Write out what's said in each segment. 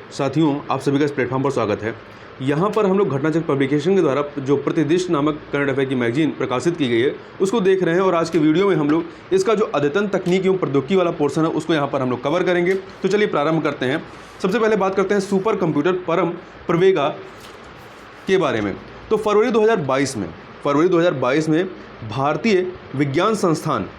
साथियों, आप सभी का इस प्लेटफॉर्म पर स्वागत है। यहाँ पर हम लोग घटनाचक्र पब्लिकेशन के द्वारा जो प्रतिदिश नामक करंट अफेयर की मैगजीन प्रकाशित की गई है उसको देख रहे हैं और आज के वीडियो में हम लोग इसका जो अद्यतन तकनीक एवं प्रौद्योगिकी वाला पोर्शन है उसको यहाँ पर हम लोग कवर करेंगे। तो चलिए प्रारंभ करते हैं। सबसे पहले बात करते हैं सुपर कंप्यूटर परम प्रवेगा के बारे में। तो फरवरी 2022 में भारतीय विज्ञान संस्थान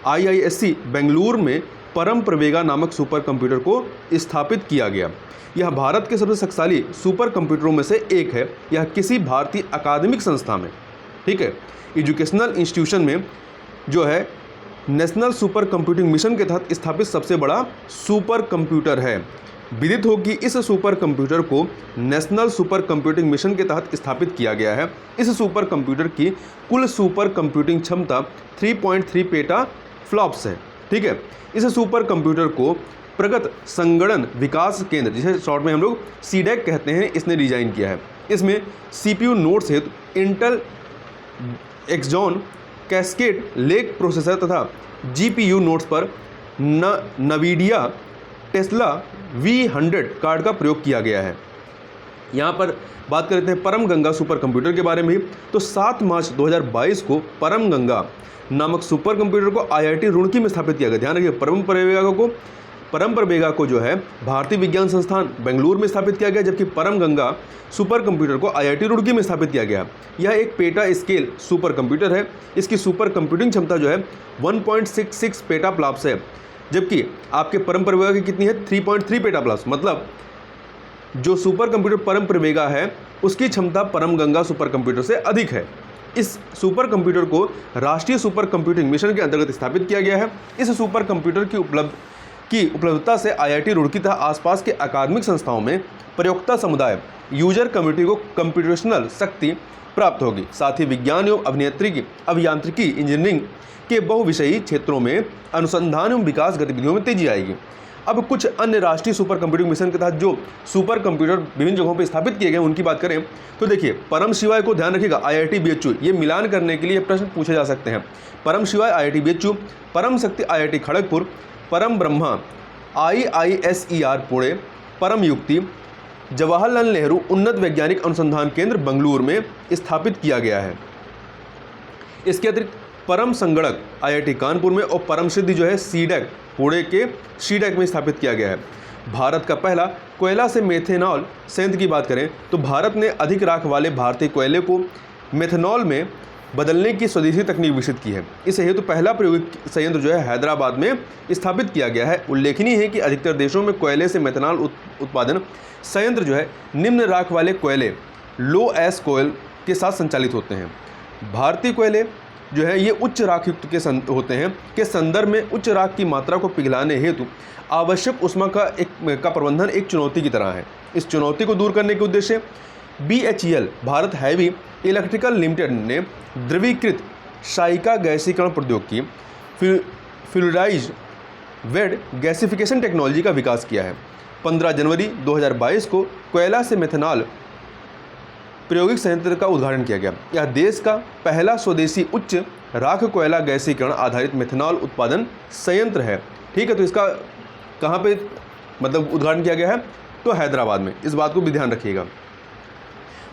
IISc बेंगलुरु में परम प्रवेगा नामक सुपर कंप्यूटर को स्थापित किया गया। यह भारत के सबसे शक्तिशाली सुपर कंप्यूटरों में से एक है। यह किसी भारतीय अकादमिक संस्था में, ठीक है, एजुकेशनल इंस्टीट्यूशन में जो है नेशनल सुपर कंप्यूटिंग मिशन के तहत स्थापित सबसे बड़ा सुपर कंप्यूटर है। विदित हो कि इस सुपर कंप्यूटर को नेशनल सुपर कंप्यूटिंग मिशन के तहत स्थापित किया गया है। इस सुपर कंप्यूटर की कुल सुपर कंप्यूटिंग क्षमता 3.3 पेटा फ्लॉप्स है, ठीक है। इस सुपर कंप्यूटर को प्रगत संगणन विकास केंद्र, जिसे शॉर्ट में हम लोग CDAC कहते हैं, इसने डिजाइन किया है। इसमें CPU नोड्स हेतु Intel Xeon Cascade Lake processor तथा GPU नोड्स पर नवीडिया टेस्ला V100 कार्ड का प्रयोग किया गया है। यहाँ पर बात करते हैं परम गंगा सुपर कंप्यूटर के बारे में। तो 7 मार्च 2022 को परम गंगा नामक सुपर कंप्यूटर को IIT रुड़की में स्थापित किया गया। ध्यान रखिए, परम प्रवेगा को जो है भारतीय विज्ञान संस्थान बेंगलुरु में स्थापित किया गया, जबकि परम गंगा सुपर कंप्यूटर को IIT रुड़की में स्थापित किया गया। यह एक पेटा स्केल सुपर कंप्यूटर है। इसकी सुपर कंप्यूटिंग क्षमता जो है 1.66 पेटा फ्लॉप्स है, जबकि आपके परम प्रवेगा की कितनी है 3.3 पेटा फ्लॉप्स। मतलब जो सुपर कंप्यूटर परम प्रवेगा है उसकी क्षमता परम गंगा सुपर कंप्यूटर से अधिक है। इस सुपर कंप्यूटर को राष्ट्रीय सुपर कंप्यूटिंग मिशन के अंतर्गत स्थापित किया गया है। इस सुपर कंप्यूटर की उपलब्धता से IIT रुड़की तथा आसपास के अकादमिक संस्थाओं में प्रयोक्ता समुदाय यूजर कम्युनिटी को कंप्यूटेशनल शक्ति प्राप्त होगी। साथ ही विज्ञान एवं अभियांत्रिकी इंजीनियरिंग के बहुविषयी क्षेत्रों में अनुसंधान एवं विकास गतिविधियों में तेजी आएगी। अब कुछ अन्य राष्ट्रीय सुपर कंप्यूटिंग मिशन के तहत जो सुपर कंप्यूटर विभिन्न जगहों पर स्थापित किए गए उनकी बात करें तो देखिए, परम शिवाय को ध्यान रखिएगा, IIT BHU, ये मिलान करने के लिए प्रश्न पूछे जा सकते हैं। परम शिवाय IIT BHU, परम शक्ति IIT खड़गपुर, परम ब्रह्मा IISER पुणे, परम युक्ति जवाहरलाल नेहरू उन्नत वैज्ञानिक अनुसंधान केंद्र बेंगलुरु में स्थापित किया गया है। इसके अतिरिक्त परम संगणक IIT कानपुर में और परम सिद्धि जो है CDAC पुणे के CDAC में स्थापित किया गया है। भारत का पहला कोयला से मेथेनॉल संयंत्र की बात करें तो भारत ने अधिक राख वाले भारतीय कोयले को मेथनॉल में बदलने की स्वदेशी तकनीक विकसित की है। इस हेतु पहला प्रायोगिक संयंत्र जो है हैदराबाद में स्थापित किया गया है। उल्लेखनीय है कि अधिकतर देशों में कोयले से मेथनॉल उत्पादन संयंत्र जो है निम्न राख वाले कोयले लो एस कोयल के साथ संचालित होते हैं। भारतीय कोयले जो है ये उच्च राख युक्त होते हैं के संदर्भ में उच्च राख की मात्रा को पिघलाने हेतु आवश्यक उष्मा का प्रबंधन एक चुनौती की तरह है। इस चुनौती को दूर करने के उद्देश्य BHEL Bharat heavy electrical limited ने द्रवीकृत शायिका गैसीकरण प्रौद्योगिकी फ्लूइडाइज्ड वेड गैसिफिकेशन टेक्नोलॉजी का विकास किया है। 15 जनवरी 2022 को कोयला से मेथनॉल प्रायोगिक संयंत्र का उद्घाटन किया गया। यह देश का पहला स्वदेशी उच्च राख कोयला गैसीकरण आधारित मेथनॉल उत्पादन संयंत्र है, ठीक है। तो इसका कहाँ पे मतलब उद्घाटन किया गया है तो हैदराबाद में, इस बात को भी ध्यान रखिएगा।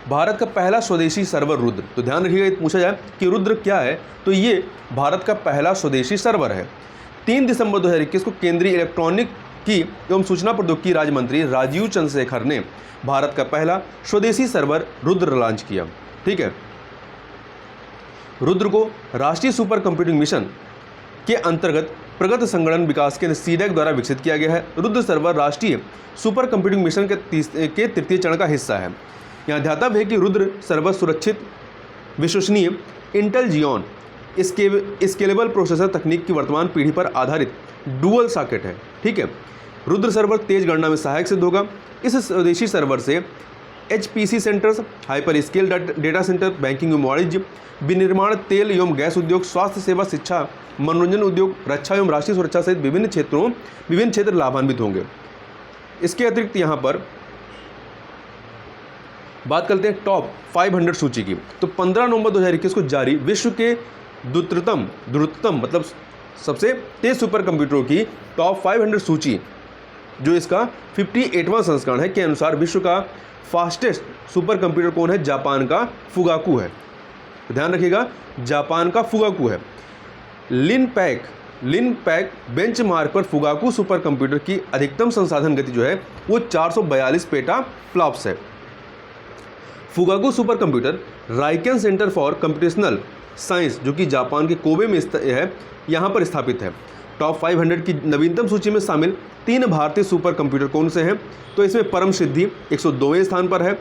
भारत का पहला स्वदेशी सर्वर रुद्र, तो ध्यान रखिएगा पूछा जाए कि रुद्र क्या है तो ये भारत का पहला स्वदेशी सर्वर है। 3 दिसंबर 2021 को केंद्रीय इलेक्ट्रॉनिकी एवं सूचना प्रौद्योगिकी राज्य मंत्री राजीव चंद्रशेखर ने भारत का पहला स्वदेशी सर्वर रुद्र लॉन्च किया, ठीक है। रुद्र को राष्ट्रीय सुपर कंप्यूटिंग मिशन के अंतर्गत प्रगत संगणन विकास केंद्र CDAC द्वारा विकसित किया गया है। रुद्र सर्वर राष्ट्रीय सुपर कंप्यूटिंग मिशन के तृतीय चरण का हिस्सा है। यहाँ ध्यातव्य है कि रुद्र सर्वर सुरक्षित, विश्वसनीय इंटेल जियोन स्केलेबल प्रोसेसर तकनीक की वर्तमान पीढ़ी पर आधारित डुअल सॉकेट है, ठीक है। रुद्र सर्वर तेज गणना में सहायक सिद्ध होगा। इस स्वदेशी सर्वर से HPC centres, hyper scale data centre, banking एवं वाणिज्य, विनिर्माण, तेल एवं गैस उद्योग, स्वास्थ्य सेवा, शिक्षा, मनोरंजन उद्योग, रक्षा एवं राष्ट्रीय सुरक्षा सहित विभिन्न क्षेत्र लाभान्वित होंगे। इसके अतिरिक्त यहाँ पर बात करते हैं टॉप 500 सूची की। तो 15 नवंबर 2021 को जारी विश्व के द्रुततम मतलब सबसे तेज सुपर कंप्यूटरों की टॉप 500 सूची जो इसका 58वां संस्करण है, के अनुसार विश्व का फास्टेस्ट सुपर कंप्यूटर कौन है? जापान का फुगाकू है। ध्यान रखिएगा, जापान का फुगाकू है। लिनपैक बेंचमार्क पर फुगाकू सुपर कंप्यूटर की अधिकतम संसाधन गति जो है वो 442 पेटा फ्लॉप्स है। Fugaku supercomputer RIKEN centre for computational science, जो कि जापान के कोबे में है, यहाँ पर स्थापित है। टॉप 500 की नवीनतम सूची में शामिल 3 भारतीय सुपर कंप्यूटर कौन से हैं? तो इसमें परम सिद्धि 102वें स्थान पर है,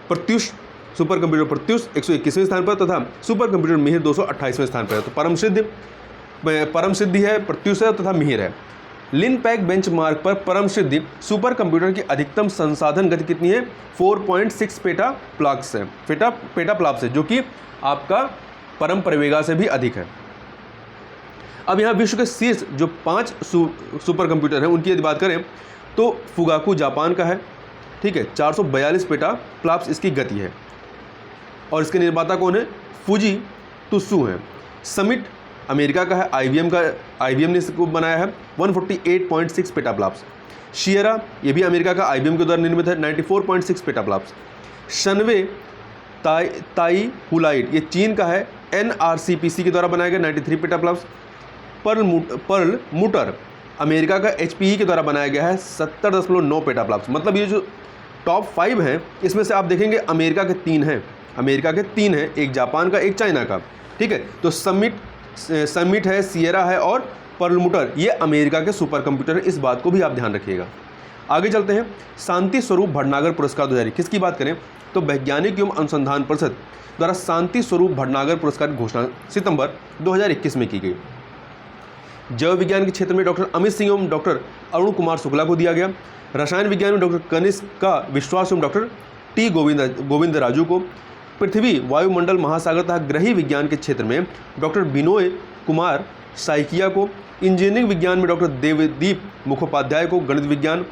प्रत्युष सुपर कंप्यूटर प्रत्युष 121वें स्थान पर, तथा सुपर कंप्यूटर मिहिर 228वें स्थान पर है। तो परम सिद्धि है, प्रत्युष है तथा मिहिर है। लिनपैक बेंचमार्क पर परम सिद्धि सुपर कंप्यूटर की अधिकतम संसाधन गति कितनी है? 4.6 पेटा फ्लॉप्स है, जो कि आपका परम परिवेगा से भी अधिक है। अब यहाँ विश्व के शीर्ष जो 5 सुपर कंप्यूटर हैं उनकी यदि बात करें तो फुगाकू जापान का है, ठीक है, 442 पेटा फ्लॉप्स इसकी गति है, और इसके निर्माता कौन है? फुजीत्सु हैं। समिट अमेरिका का है, IBM ने इसको बनाया है, 148.6 पेटा फ्लॉप्स। शियरा ये भी अमेरिका का IBM के द्वारा निर्मित है, 94.6 पेटा फ्लॉप्स। शनवे ताई हुलाइट ये चीन का है, NRCPC के द्वारा बनाया गया, 93 पेटा फ्लॉप्स। पर्ल मुटर अमेरिका का HPE के द्वारा बनाया गया है, 70.9 पेटा फ्लॉप्स। मतलब ये जो टॉप 5 हैं इसमें से आप देखेंगे अमेरिका के 3 हैं, एक जापान का, एक चाइना का, ठीक है। तो समिट है, सियरा है और पर्ल मुटर ये अमेरिका के सुपर कंप्यूटर है, इस बात को भी आप ध्यान रखिएगा। आगे चलते हैं। शांति स्वरूप भटनागर पुरस्कार 2021 की बात करें तो वैज्ञानिक एवं अनुसंधान परिषद द्वारा शांति स्वरूप भटनागर पुरस्कार की घोषणा सितंबर 2021 में की गई। जैव विज्ञान के क्षेत्र में डॉक्टर अमित सिंह एवं डॉक्टर अरुण कुमार शुक्ला को दिया गया। रसायन विज्ञान में डॉक्टर कनिष्का विश्वास एवं डॉक्टर टी गोविंद राजू को। पृथ्वी वायुमंडल महासागर तथा ग्रही विज्ञान के क्षेत्र में डॉक्टर बिनोय कुमार साइकिया को। इंजीनियरिंग विज्ञान में डॉक्टर देवदीप मुखोपाध्याय को। गणित विज्ञान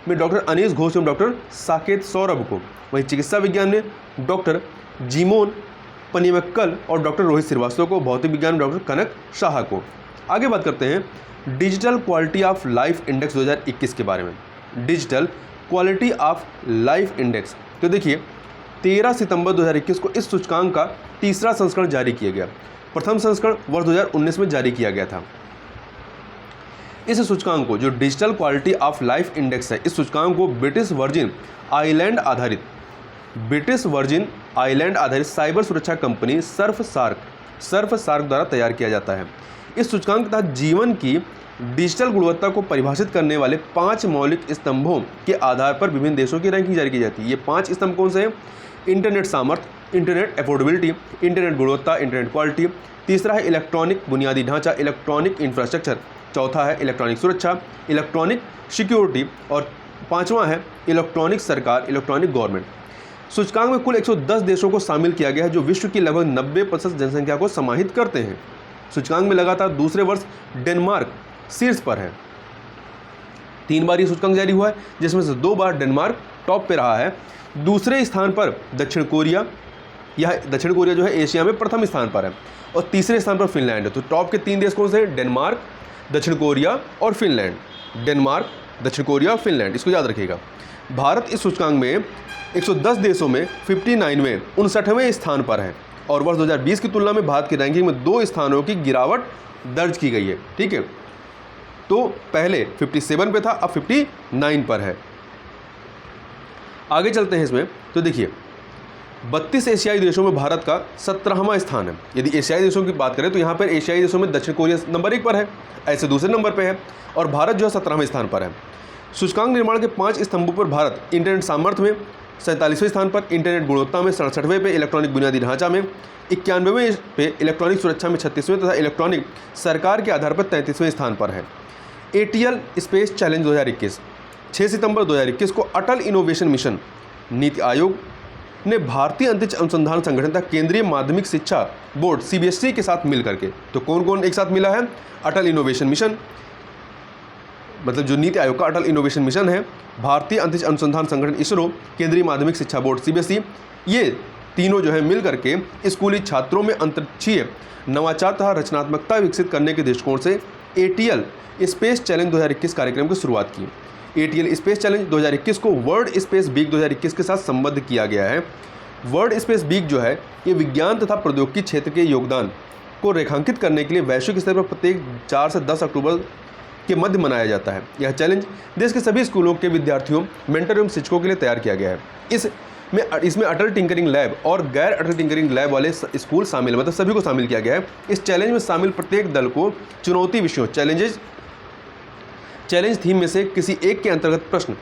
में डॉक्टर अनीस घोष एवं डॉक्टर साकेत सौरभ को। वहीं चिकित्सा विज्ञान में डॉक्टर जीमोन पनिमक्कल और डॉक्टर रोहित श्रीवास्तव को। भौतिक विज्ञान में डॉक्टर कनक शाह को। आगे बात करते हैं digital quality of life index 2021 के बारे में। Digital quality of life index, तो देखिए 13 सितंबर 2021 को इस सूचकांक का तीसरा संस्करण जारी किया गया। प्रथम संस्करण वर्ष 2019 में जारी किया गया था। इस सूचकांक को, जो digital quality of life index है, इस सूचकांक को ब्रिटिश वर्जिन आइलैंड आधारित साइबर सुरक्षा कंपनी सर्फ सार्क द्वारा तैयार किया जाता है। इस सूचकांक तथा जीवन की डिजिटल गुणवत्ता को परिभाषित करने वाले 5 मौलिक स्तंभों के आधार पर विभिन्न देशों की रैंकिंग जारी की जाती है। ये 5 स्तंभ कौन से हैं? इंटरनेट सामर्थ्य, इंटरनेट अफोर्डेबिलिटी, इंटरनेट गुणवत्ता, इंटरनेट क्वालिटी। तीसरा है इलेक्ट्रॉनिक बुनियादी ढांचा, इलेक्ट्रॉनिक इंफ्रास्ट्रक्चर। चौथा है इलेक्ट्रॉनिक सुरक्षा, इलेक्ट्रॉनिक सिक्योरिटी। और 5वां है इलेक्ट्रॉनिक सरकार, इलेक्ट्रॉनिक गवर्नमेंट। सूचकांक में कुल 110 देशों को शामिल किया गया है, जो विश्व की लगभग 90% जनसंख्या को समाहित करते हैं। सूचकांक में लगातार दूसरे वर्ष डेनमार्क शीर्ष पर है। 3 बार ये सूचकांक जारी हुआ है, जिसमें से 2 बार डेनमार्क टॉप पे रहा है। दूसरे स्थान पर दक्षिण कोरिया जो है एशिया में प्रथम स्थान पर है, और तीसरे स्थान पर फिनलैंड है। तो टॉप के 3 देश कौन से हैं? डेनमार्क, दक्षिण कोरिया और फिनलैंड। डेनमार्क, दक्षिण कोरिया और फिनलैंड, इसको याद रखिएगा। भारत इस सूचकांक में 110 देशों में 59वें स्थान पर है, और वर्ष 2020 की तुलना में भारत की रैंकिंग में 2 स्थानों की गिरावट दर्ज की गई है। ठीक है, तो पहले 57 पे था, अब 59 पर है। आगे चलते हैं इसमें, तो देखिए 32 एशियाई देशों में भारत का 17वां स्थान है। यदि एशियाई देशों की बात करें तो यहाँ पर एशियाई देशों में दक्षिण कोरिया नंबर 1 पर है, ऐसे दूसरे नंबर पर है, और भारत जो है 17वें स्थान पर है। सूचकांक निर्माण के 5 स्तंभों पर भारत इंटरनेट सामर्थ्य में 47वें स्थान पर, इंटरनेट गुणवत्ता में 67वें पे, इलेक्ट्रॉनिक बुनियादी ढांचा में 91वें पे, इलेक्ट्रॉनिक सुरक्षा में 36वें तथा इलेक्ट्रॉनिक सरकार के आधार पर 33वें स्थान पर है। ATL स्पेस चैलेंज 2021 6 सितंबर 2021 को अटल इनोवेशन मिशन नीति आयोग ने भारतीय अंतरिक्ष अनुसंधान संगठन तथा केंद्रीय माध्यमिक शिक्षा बोर्ड CBSE के साथ मिल करके, तो कौन कौन एक साथ मिला है? अटल इनोवेशन मिशन, मतलब जो नीति आयोग का अटल इनोवेशन मिशन है, भारतीय अंतरिक्ष अनुसंधान संगठन ISRO, केंद्रीय माध्यमिक शिक्षा बोर्ड CBSE, ये तीनों जो है मिल करके स्कूली छात्रों में अंतरिक्षीय नवाचार तथा रचनात्मकता विकसित करने के दृष्टिकोण से ATL स्पेस चैलेंज 2021 कार्यक्रम की शुरुआत की। ATL स्पेस चैलेंज 2021 को वर्ल्ड स्पेस वीक 2021 के साथ संबद्ध किया गया है। वर्ल्ड स्पेस वीक जो है ये विज्ञान तथा प्रौद्योगिकी क्षेत्र के योगदान को रेखांकित करने के लिए वैश्विक स्तर पर प्रत्येक 4 से 10 अक्टूबर के मध्य मनाया जाता है। यह चैलेंज देश के सभी स्कूलों के विद्यार्थियों, मेंटर एवं शिक्षकों के लिए तैयार किया गया है। इसमें अटल टिंकरिंग लैब और गैर अटल टिंकरिंग लैब वाले स्कूल शामिल, मतलब सभी को शामिल किया गया है। इस चैलेंज में शामिल प्रत्येक दल को चुनौती विषयों चैलेंज थीम में से किसी एक के अंतर्गत प्रश्न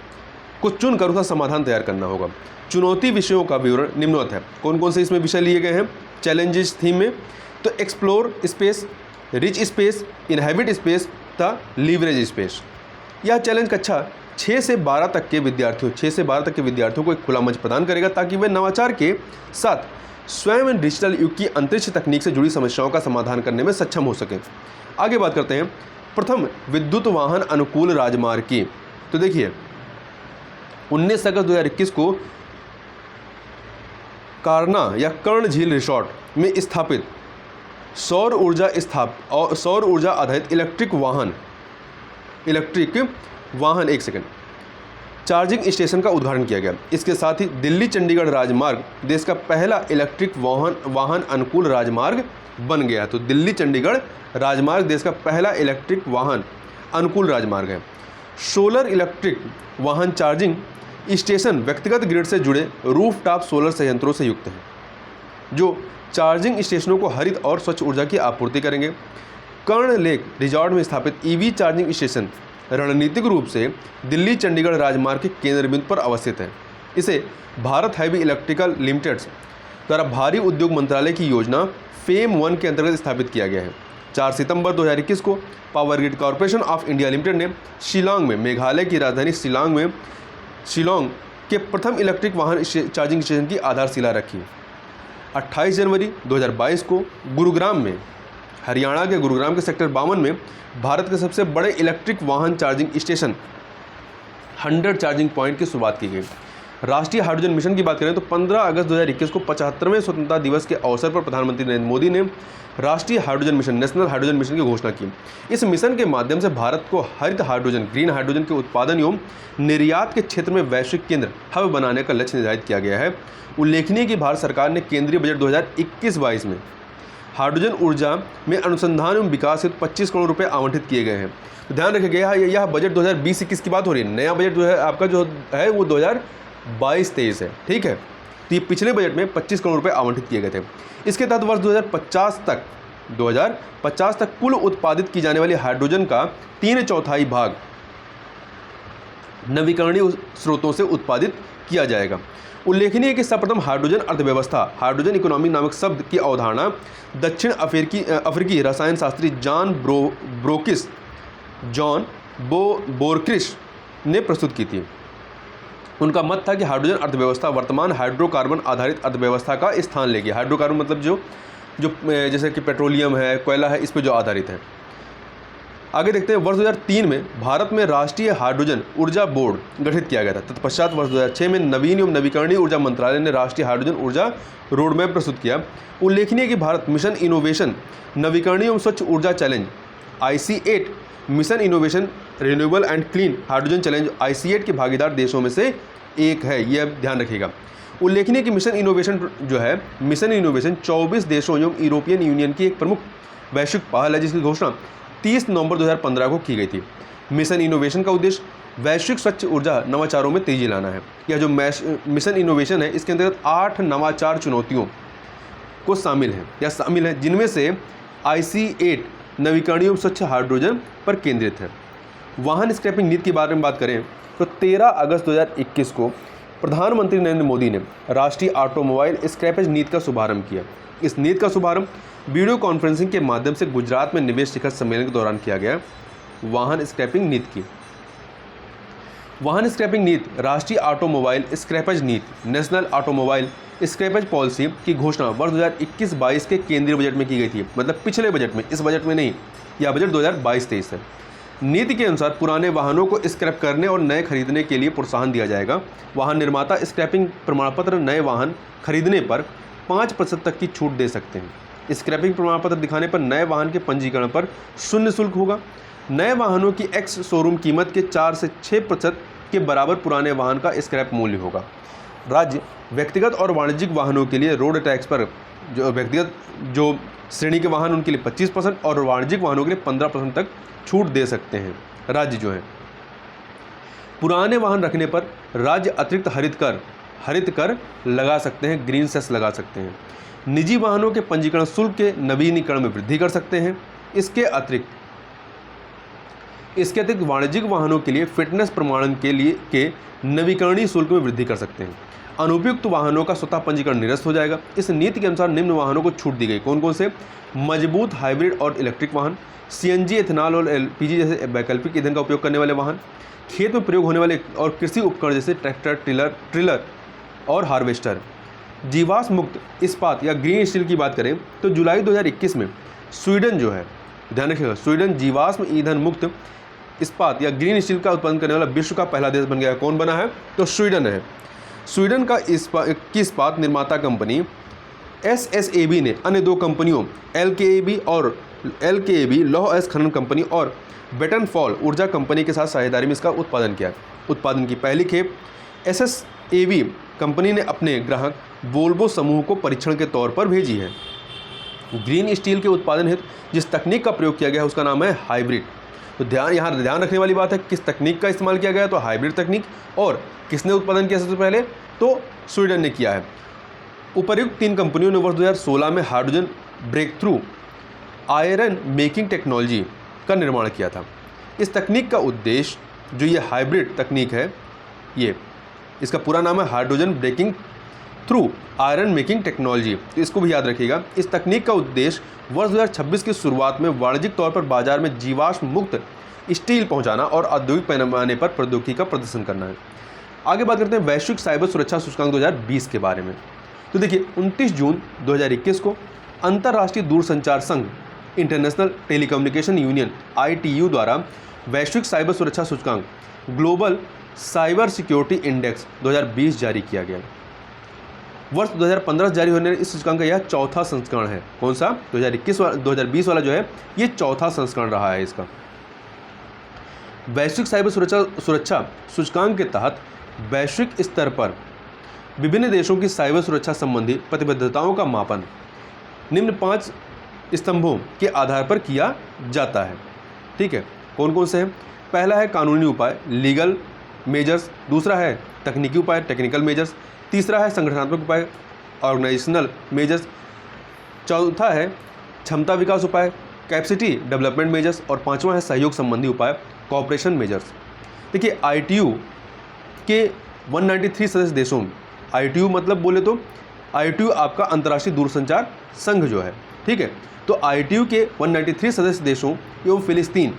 को चुनकर उसका समाधान तैयार करना होगा। चुनौती विषयों का विवरण निम्नवत है। कौन कौन से इसमें विषय लिए गए हैं चैलेंजेस थीम में? तो explore space, rich space, inhabit space तथा लीवरेज स्पेस। यह चैलेंज कक्षा 6 से 12 तक के विद्यार्थियों को एक खुला मंच प्रदान करेगा ताकि वे नवाचार के साथ स्वयं डिजिटल युग की अंतरिक्ष तकनीक से जुड़ी समस्याओं का समाधान करने में सक्षम हो सकें। आगे बात करते हैं प्रथम विद्युत वाहन अनुकूल राजमार्ग की। तो देखिए 19 अगस्त 2021 को कारना या कर्ण झील रिसोर्ट में स्थापित सौर ऊर्जा आधारित इलेक्ट्रिक वाहन चार्जिंग स्टेशन का उद्घाटन किया गया। इसके साथ ही दिल्ली चंडीगढ़ राजमार्ग देश का पहला इलेक्ट्रिक वाहन अनुकूल राजमार्ग बन गया। तो दिल्ली चंडीगढ़ राजमार्ग देश का पहला इलेक्ट्रिक वाहन अनुकूल राजमार्ग है। सोलर इलेक्ट्रिक वाहन चार्जिंग स्टेशन व्यक्तिगत ग्रिड से जुड़े रूफटॉप सोलर संयंत्रों से युक्त हैं जो चार्जिंग स्टेशनों को हरित और स्वच्छ ऊर्जा की आपूर्ति करेंगे। कर्ण लेक रिजॉर्ट में स्थापित EV चार्जिंग स्टेशन रणनीतिक रूप से दिल्ली चंडीगढ़ राजमार्ग के केंद्र बिंदु पर अवस्थित है। इसे भारत हैवी इलेक्ट्रिकल लिमिटेड द्वारा भारी उद्योग मंत्रालय की योजना फेम 1 के अंतर्गत स्थापित किया गया है। 4 सितंबर 2021 को power grid corporation of India limited ने शिलांग में, मेघालय की राजधानी शिलांग के प्रथम इलेक्ट्रिक वाहन चार्जिंग स्टेशन की आधारशिला रखी। 28 जनवरी 2022 को गुरुग्राम में, हरियाणा के गुरुग्राम के सेक्टर 52 में भारत के सबसे बड़े इलेक्ट्रिक वाहन चार्जिंग स्टेशन 100 चार्जिंग पॉइंट की शुरुआत की गई। राष्ट्रीय हाइड्रोजन मिशन की बात करें तो 15 अगस्त 2021 को 75वें स्वतंत्रता दिवस के अवसर पर प्रधानमंत्री नरेंद्र मोदी ने राष्ट्रीय hydrogen mission, national hydrogen mission की घोषणा की। इस मिशन के माध्यम से भारत को हरित हाइड्रोजन, ग्रीन हाइड्रोजन के उत्पादन एवं निर्यात के क्षेत्र में वैश्विक केंद्र हब बनाने का लक्ष्य निर्धारित किया गया है। उल्लेखनीय कि भारत सरकार ने केंद्रीय बजट 2021-22 में हाइड्रोजन ऊर्जा में अनुसंधान एवं विकास हेतु 25 करोड़ रुपए आवंटित किए गए हैं। तो ध्यान रखिए गया यह बजट 2020-21 की बात हो रही है। नया बजट जो है आपका जो है वो 2022-23 है, ठीक है। तो ये पिछले बजट में 25 करोड़ रुपए आवंटित किए गए थे। इसके तहत वर्ष 2050 तक कुल उत्पादित की जाने वाली हाइड्रोजन का 3/4 भाग नवीकरणीय स्रोतों से उत्पादित किया जाएगा। उल्लेखनीय है कि सर्वप्रथम हाइड्रोजन अर्थव्यवस्था, हाइड्रोजन इकोनॉमी नामक शब्द की अवधारणा दक्षिण अफ्रीकी रसायन शास्त्री जॉन बोरक्रिश ने प्रस्तुत की थी। उनका मत था कि हाइड्रोजन अर्थव्यवस्था वर्तमान हाइड्रोकार्बन आधारित अर्थव्यवस्था का स्थान लेगी। हाइड्रोकार्बन मतलब जो जैसे कि पेट्रोलियम है, कोयला है, इस पर जो आधारित है। आगे देखते हैं, वर्ष 2003 में भारत में राष्ट्रीय हाइड्रोजन ऊर्जा बोर्ड गठित किया गया था। तत्पश्चात वर्ष 2006 में नवीन एवं नवीकरणीय ऊर्जा मंत्रालय ने राष्ट्रीय हाइड्रोजन ऊर्जा रोडमैप प्रस्तुत किया। उल्लेखनीय कि भारत मिशन इनोवेशन नवीकरणीय एवं स्वच्छ ऊर्जा challenge IC8, mission innovation renewable and clean hydrogen challenge IC8 के भागीदार देशों में से एक है, यह ध्यान रखिएगा। उल्लेखनीय कि मिशन इनोवेशन 24 देशों एवं यूरोपियन यूनियन की एक प्रमुख वैश्विक पहल है जिसकी घोषणा 30 नवंबर 2015 को की गई थी। मिशन इनोवेशन का उद्देश्य वैश्विक स्वच्छ ऊर्जा नवाचारों में तेजी लाना है। यह जो मिशन इनोवेशन है इसके अंतर्गत 8 नवाचार चुनौतियों को शामिल है जिनमें से IC8 नवीकरणीय स्वच्छ हाइड्रोजन पर केंद्रित है। वाहन स्क्रैपिंग नीति के बारे में बात करें तो 13 अगस्त 2021 को प्रधानमंत्री नरेंद्र मोदी ने राष्ट्रीय ऑटोमोबाइल स्क्रैपेज नीति का शुभारंभ किया। इस नीति का शुभारंभ वीडियो कॉन्फ्रेंसिंग के माध्यम से गुजरात में निवेश शिखर सम्मेलन के दौरान किया गया। वाहन स्क्रैपिंग नीति राष्ट्रीय ऑटोमोबाइल स्क्रैपेज नीति, नेशनल ऑटोमोबाइल स्क्रैपेज पॉलिसी की घोषणा वर्ष 2021-22 के केंद्रीय बजट में की गई थी। मतलब पिछले बजट में, इस बजट में नहीं। यह बजट 2022-23 है। नीति के अनुसार पुराने वाहनों को स्क्रैप करने और नए खरीदने के लिए प्रोत्साहन दिया जाएगा। वाहन निर्माता स्क्रैपिंग प्रमाण पत्र नए वाहन खरीदने पर 5% तक की छूट दे सकते हैं। स्क्रैपिंग प्रमाण पत्र दिखाने पर नए वाहन के पंजीकरण पर शून्य शुल्क होगा। नए वाहनों की एक्स शोरूम कीमत के 4 से 6% के बराबर पुराने वाहन का स्क्रैप मूल्य होगा। राज्य व्यक्तिगत और वाणिज्यिक वाहनों के लिए रोड टैक्स पर जो व्यक्तिगत जो श्रेणी के वाहन उनके लिए 25% और वाणिज्यिक वाहनों के लिए 15% तक छूट दे सकते हैं। राज्य जो है पुराने वाहन रखने पर राज्य अतिरिक्त हरित कर लगा सकते हैं, ग्रीन सेस लगा सकते हैं। निजी वाहनों के पंजीकरण शुल्क के नवीनीकरण में वृद्धि कर सकते हैं। इसके अतिरिक्त वाणिज्यिक वाहनों के लिए फिटनेस प्रमाणन के नवीकरणीय शुल्क में वृद्धि कर सकते हैं। अनुपयुक्त वाहनों का स्वतः पंजीकरण निरस्त हो जाएगा। इस नीति के अनुसार निम्न वाहनों को छूट दी गई। कौन कौन से? मजबूत हाइब्रिड और इलेक्ट्रिक वाहन, सीएनजी, एथेनॉल और एलपीजी जैसे वैकल्पिक ईंधन का उपयोग करने वाले वाहन, खेत में प्रयोग होने वाले और कृषि उपकरण जैसे ट्रैक्टर, टिलर और हार्वेस्टर। जीवाश्म मुक्त इस्पात या ग्रीन स्टील की बात करें तो जुलाई 2021 में स्वीडन जो है, ध्यान रखिएगा, स्वीडन जीवाश्म ईंधन मुक्त इस्पात या ग्रीन स्टील का उत्पादन करने वाला विश्व का पहला देश बन गया। कौन बना है? तो स्वीडन है। स्वीडन का इस्पात निर्माता कंपनी SSAB ने अन्य दो कंपनियों LKAB लौह अयस्क खनन कंपनी और वेटनफॉल ऊर्जा कंपनी के साथ साझेदारी में इसका उत्पादन किया। उत्पादन की पहली खेप SSAB कंपनी ने अपने ग्राहक वोल्वो समूह को परीक्षण के तौर पर भेजी है। ग्रीन स्टील के उत्पादन हेतु जिस तकनीक का प्रयोग किया गया है उसका नाम है हाइब्रिड। तो ध्यान रखने वाली बात है, किस तकनीक का इस्तेमाल किया गया है? तो हाइब्रिड तकनीक। और किसने उत्पादन किया सबसे पहले? तो स्वीडन ने किया है। उपर्युक्त 3 कंपनियों ने वर्ष 2016 में hydrogen breakthrough iron making technology का निर्माण किया था। इस तकनीक का उद्देश्य, जो ये हाइब्रिड तकनीक है, ये इसका पूरा नाम है hydrogen breaking through iron making technology, तो इसको भी याद रखिएगा। इस तकनीक का उद्देश्य वर्ष 2026 की शुरुआत में वाणिज्यिक तौर पर बाजार में जीवाश्म मुक्त स्टील पहुंचाना और औद्योगिक पैमाने पर प्रौद्योगिकी का प्रदर्शन करना है। आगे बात करते हैं वैश्विक साइबर सुरक्षा सूचकांक 2020 के बारे में। तो देखिए 29 जून 2021 को अंतर्राष्ट्रीय दूरसंचार संघ इंटरनेशनल टेलीकम्युनिकेशन यूनियन ITU द्वारा वैश्विक साइबर सुरक्षा सूचकांक ग्लोबल साइबर सिक्योरिटी इंडेक्स 2020 जारी किया गया। वर्ष 2015 जारी होने इस सूचकांक का यह चौथा संस्करण है। कौन सा? 2020 वाला जो है ये चौथा संस्करण रहा है इसका। वैश्विक साइबर सुरक्षा सूचकांक के तहत वैश्विक स्तर पर विभिन्न देशों की साइबर सुरक्षा संबंधी प्रतिबद्धताओं का मापन निम्न 5 स्तंभों के आधार पर किया जाता है। ठीक है, कौन कौन से हैं? पहला है कानूनी उपाय, लीगल मेजर्स। दूसरा है तकनीकी उपाय, टेक्निकल मेजर्स। तीसरा है संगठनात्मक उपाय, ऑर्गेनाइजेशनल मेजर्स। चौथा है क्षमता विकास उपाय, कैपेसिटी डेवलपमेंट मेजर्स। और पांचवा है सहयोग संबंधी उपाय, कोऑपरेशन मेजर्स। देखिए ITU के 193 सदस्य देशों, ITU मतलब बोले तो ITU आपका अंतर्राष्ट्रीय दूरसंचार संघ जो है, ठीक है। तो ITU के 193 सदस्य देशों एवं फिलिस्तीन,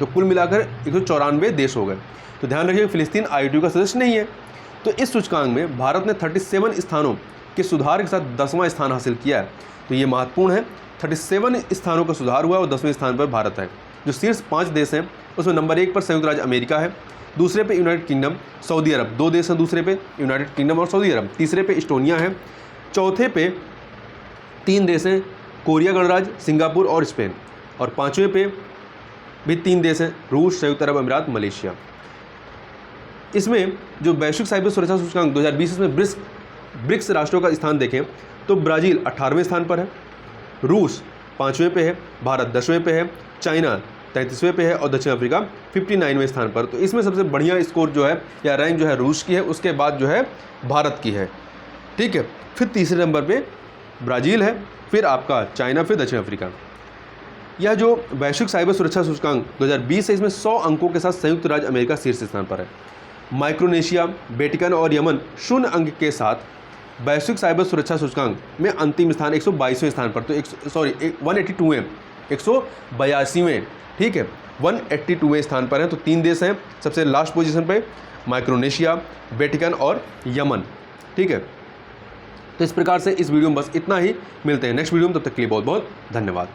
तो कुल मिलाकर 194 देश हो गए। तो ध्यान रखिए फिलिस्तीन ITU का सदस्य नहीं है। तो इस सूचकांक में भारत ने 37 स्थानों के सुधार के साथ 10वां स्थान हासिल किया है। तो ये महत्वपूर्ण है, 37 स्थानों का सुधार हुआ और 10वें स्थान पर भारत है। जो शीर्ष 5 देश हैं उसमें नंबर 1 पर संयुक्त राज्य अमेरिका है, दूसरे पे यूनाइटेड किंगडम, सऊदी अरब, 2 देश हैं दूसरे पे, यूनाइटेड किंगडम और सऊदी अरब। तीसरे पे इस्टोनिया है, चौथे पे 3 देश हैं, कोरिया गणराज्य, सिंगापुर और स्पेन। और 5वें पे भी 3 देश हैं, रूस, संयुक्त अरब अमीरात, मलेशिया। इसमें जो वैश्विक साइबर सुरक्षा सूचकांक 2020 में ब्रिक्स राष्ट्रों का स्थान देखें तो ब्राज़ील 18वें स्थान पर है, रूस 5वें पे है, भारत 10वें पे है, चाइना 33वें पे है और दक्षिण अफ्रीका 59वें स्थान पर। तो इसमें सबसे बढ़िया स्कोर जो है या रैंक जो है रूस की है, उसके बाद जो है भारत की है, ठीक है। फिर तीसरे नंबर पे ब्राज़ील है, फिर आपका चाइना, फिर दक्षिण अफ्रीका। यह जो वैश्विक साइबर सुरक्षा सूचकांक 2020 है, इसमें 100 अंकों के साथ संयुक्त राज्य अमेरिका शीर्ष स्थान पर है। माइक्रोनेशिया, वेटिकन और यमन 0 अंक के साथ वैश्विक साइबर सुरक्षा सूचकांक में अंतिम स्थान 122वें स्थान पर, तो 182वें, 182वें, ठीक है, 182वें स्थान पर है। तो 3 देश हैं सबसे लास्ट पोजीशन पे, माइक्रोनेशिया, वेटिकन और यमन, ठीक है। तो इस प्रकार से इस वीडियो में बस इतना ही, मिलते हैं नेक्स्ट वीडियो में, तब तक के लिए बहुत बहुत धन्यवाद।